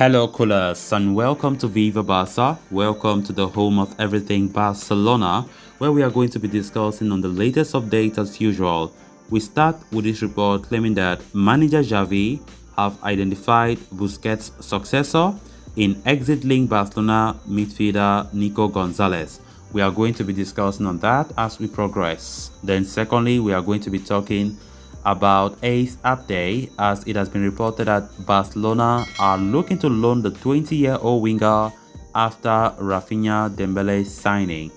Hello, coolers, and welcome to Viva Barca. Welcome to the home of everything Barcelona, where we are going to be discussing on the latest updates as usual. We start with this report claiming that manager Xavi have identified Busquets' successor in exiting Barcelona midfielder Nico Gonzalez. We are going to be discussing on that as we progress. Then secondly, we are going to be talking about Ace Abde, as it has been reported that Barcelona are looking to loan the 20-year-old winger after Raphinha Dembele's signing.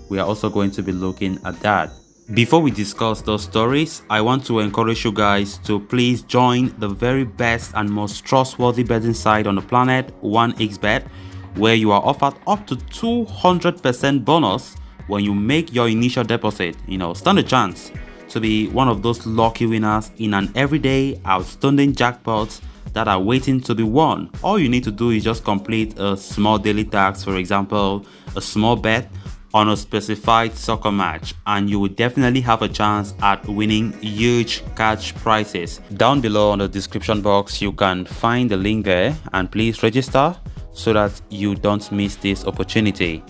We are also going to be looking at that. Before we discuss those stories, I want to encourage you guys to please join the very best and most trustworthy betting site on the planet, 1xBet, where you are offered up to 200% bonus when you make your initial deposit. Stand a chance to be one of those lucky winners in an everyday outstanding jackpots that are waiting to be won. All you need to do is just complete a small daily task, for example, a small bet on a specified soccer match, and you will definitely have a chance at winning huge cash prizes. Down below on the description box, you can find the link there, and please register so that you don't miss this opportunity.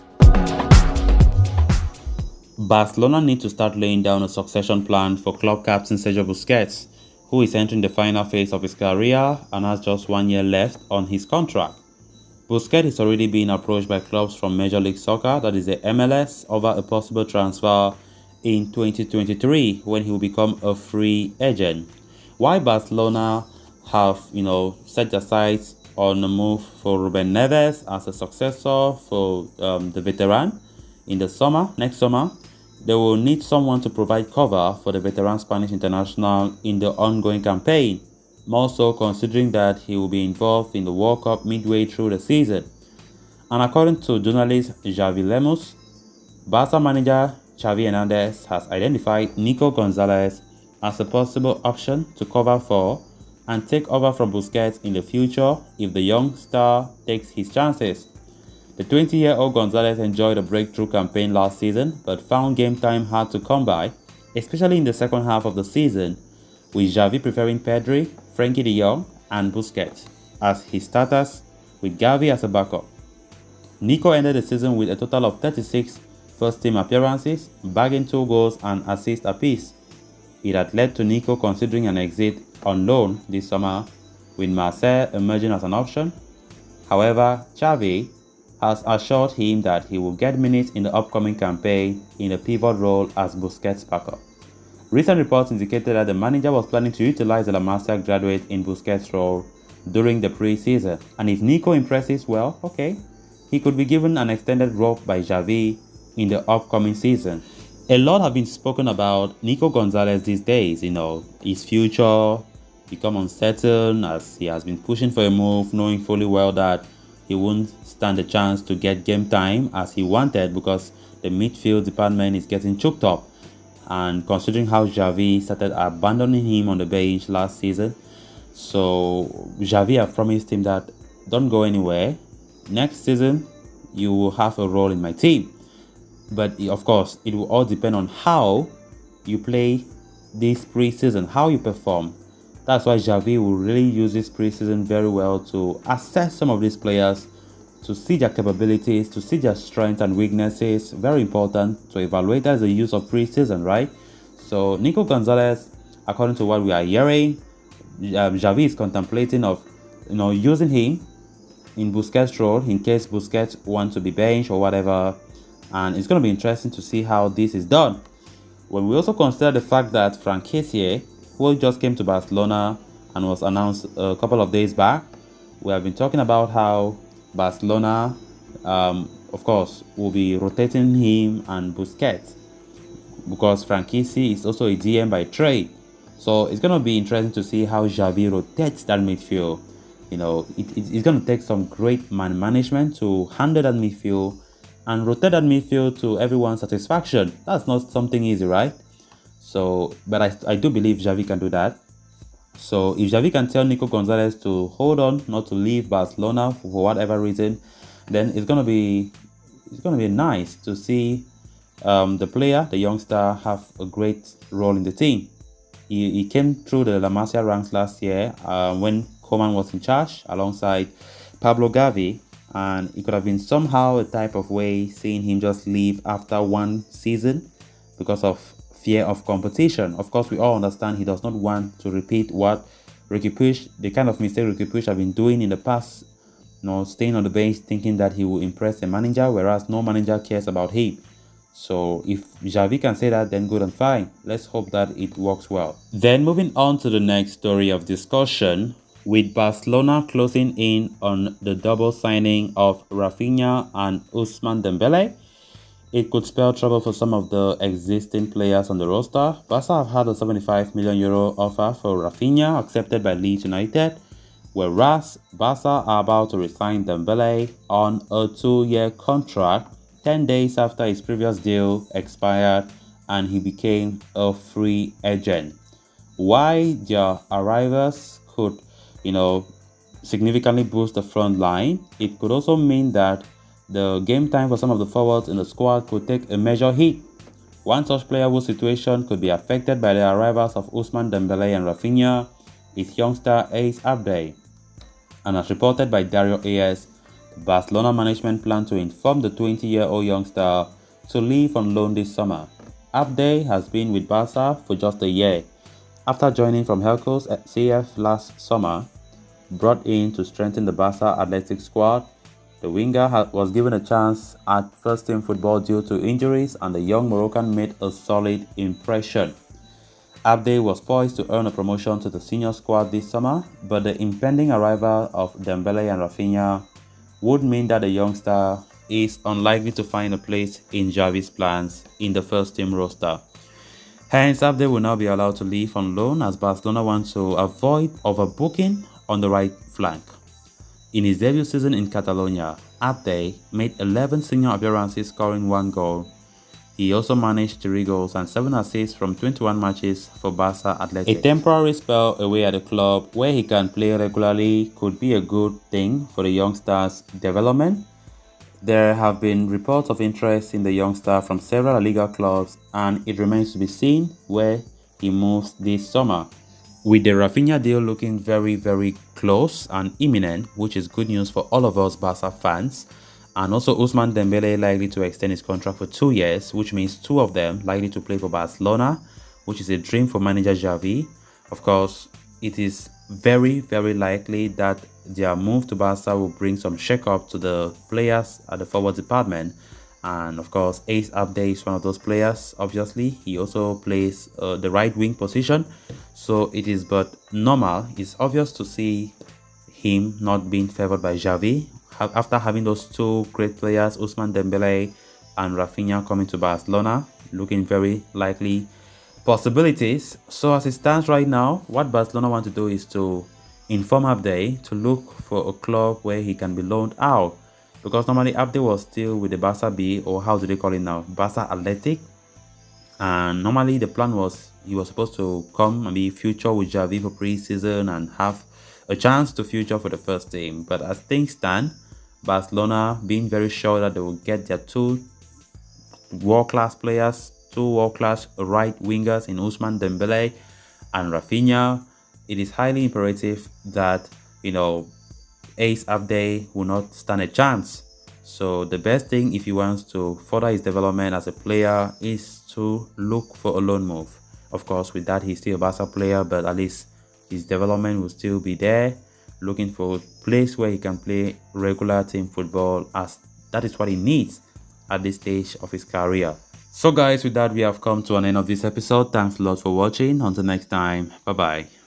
Barcelona need to start laying down a succession plan for club captain Sergio Busquets, who is entering the final phase of his career and has just 1 year left on his contract. Busquets is already being approached by clubs from Major League Soccer, that is the MLS, over a possible transfer in 2023 when he will become a free agent. While Barcelona have, set their sights on a move for Ruben Neves as a successor for the veteran in the next summer, they will need someone to provide cover for the veteran Spanish international in the ongoing campaign, more so considering that he will be involved in the World Cup midway through the season. And according to journalist Xavi Lemus, Barca manager Xavi Hernandez has identified Nico Gonzalez as a possible option to cover for and take over from Busquets in the future if the young star takes his chances. The 20-year-old Gonzalez enjoyed a breakthrough campaign last season, but found game time hard to come by, especially in the second half of the season, with Xavi preferring Pedri, Frenkie de Jong, and Busquets as his starters, with Gavi as a backup. Nico ended the season with a total of 36 first-team appearances, bagging 2 goals and assists apiece. It had led to Nico considering an exit on loan this summer, with Marseille emerging as an option. However, Xavi has assured him that he will get minutes in the upcoming campaign in a pivot role as Busquets' backup. Recent reports indicated that the manager was planning to utilize the La Masia graduate in Busquets' role during the pre-season, and if Nico impresses well, he could be given an extended rope by Xavi in the upcoming season. A lot have been spoken about Nico Gonzalez these days. His future become uncertain as he has been pushing for a move, knowing fully well that he won't stand a chance to get game time as he wanted because the midfield department is getting choked up. And considering how Xavi started abandoning him on the bench last season, so Xavi have promised him that don't go anywhere. Next season, you will have a role in my team. But of course, it will all depend on how you play this pre-season, how you perform. That's why Xavi will really use this pre-season very well to assess some of these players, to see their capabilities, to see their strengths and weaknesses. Very important to evaluate. That's the use of pre-season, right? So Nico Gonzalez, according to what we are hearing, Xavi is contemplating of using him in Busquets' role in case Busquets wants to be benched or whatever. And it's going to be interesting to see how this is done. When we also consider the fact that Raphinha, who just came to Barcelona and was announced a couple of days back, we have been talking about how Barcelona, of course, will be rotating him and Busquets because Raphinha is also a DM by trade. So it's going to be interesting to see how Xavi rotates that midfield. It's going to take some great man management to handle that midfield and rotate that midfield to everyone's satisfaction. That's not something easy, right? So, but I do believe Xavi can do that. So if Xavi can tell Nico Gonzalez to hold on, not to leave Barcelona for whatever reason, then it's gonna be nice to see the player, the youngster, have a great role in the team. He came through the La Masia ranks last year when Koeman was in charge alongside Pablo Gavi, and it could have been somehow a type of way seeing him just leave after one season because of fear of competition. Of course, we all understand he does not want to repeat what the kind of mistake Ricky Puig have been doing in the past, staying on the bench thinking that he will impress the manager, whereas no manager cares about him. So if Xavi can say that, then good and fine. Let's hope that it works well. Then moving on to the next story of discussion, with Barcelona closing in on the double signing of Raphinha and Ousmane Dembele, it could spell trouble for some of the existing players on the roster. Barca have had a €75 million offer for Raphinha accepted by Leeds United, whereas Barca are about to resign Dembele on a 2-year contract 10 days after his previous deal expired and he became a free agent. Why their arrivals could, significantly boost the front line, it could also mean that the game time for some of the forwards in the squad could take a major hit. One such player whose situation could be affected by the arrivals of Ousmane Dembele and Raphinha is youngster Ace Abde. And as reported by Dario AS, the Barcelona management plan to inform the 20-year-old youngster to leave on loan this summer. Abde has been with Barca for just a year. After joining from Helco's at CF last summer, brought in to strengthen the Barca athletic squad, the winger was given a chance at first-team football due to injuries, and the young Moroccan made a solid impression. Abde was poised to earn a promotion to the senior squad this summer, but the impending arrival of Dembele and Raphinha would mean that the youngster is unlikely to find a place in Xavi's plans in the first-team roster. Hence, Abde will now be allowed to leave on loan as Barcelona wants to avoid overbooking on the right flank. In his debut season in Catalonia, Abde made 11 senior appearances, scoring 1 goal. He also managed 3 goals and 7 assists from 21 matches for Barca Athletic. A temporary spell away at the club where he can play regularly could be a good thing for the youngster's development. There have been reports of interest in the youngster from several La Liga clubs, and it remains to be seen where he moves this summer. With the Raphinha deal looking very, very close and imminent, which is good news for all of us Barca fans, and also Ousmane Dembele likely to extend his contract for 2 years, which means 2 of them likely to play for Barcelona, which is a dream for manager Xavi. Of course, it is very, very likely that their move to Barca will bring some shake-up to the players at the forward department. And of course, Ace Abde is one of those players. Obviously, he also plays the right wing position, so it is but normal. It's obvious to see him not being favored by Xavi after having those 2 great players, Ousmane Dembele and Raphinha, coming to Barcelona, looking very likely possibilities. So as it stands right now, what Barcelona want to do is to inform Abde to look for a club where he can be loaned out, because normally Abde was still with the Barca B, or how do they call it now, Barca Athletic, and normally the plan was he was supposed to come and be future with Xavi for pre-season and have a chance to future for the first team. But as things stand, Barcelona being very sure that they will get their 2 world-class players, 2 world-class right wingers in Ousmane Dembele and Raphinha, it is highly imperative that, Ace Abde will not stand a chance. So the best thing if he wants to further his development as a player is to look for a loan move. Of course, with that, he's still a Barca player, but at least his development will still be there, looking for a place where he can play regular team football, as that is what he needs at this stage of his career. So guys, with that, we have come to an end of this episode. Thanks a lot for watching. Until next time, bye bye.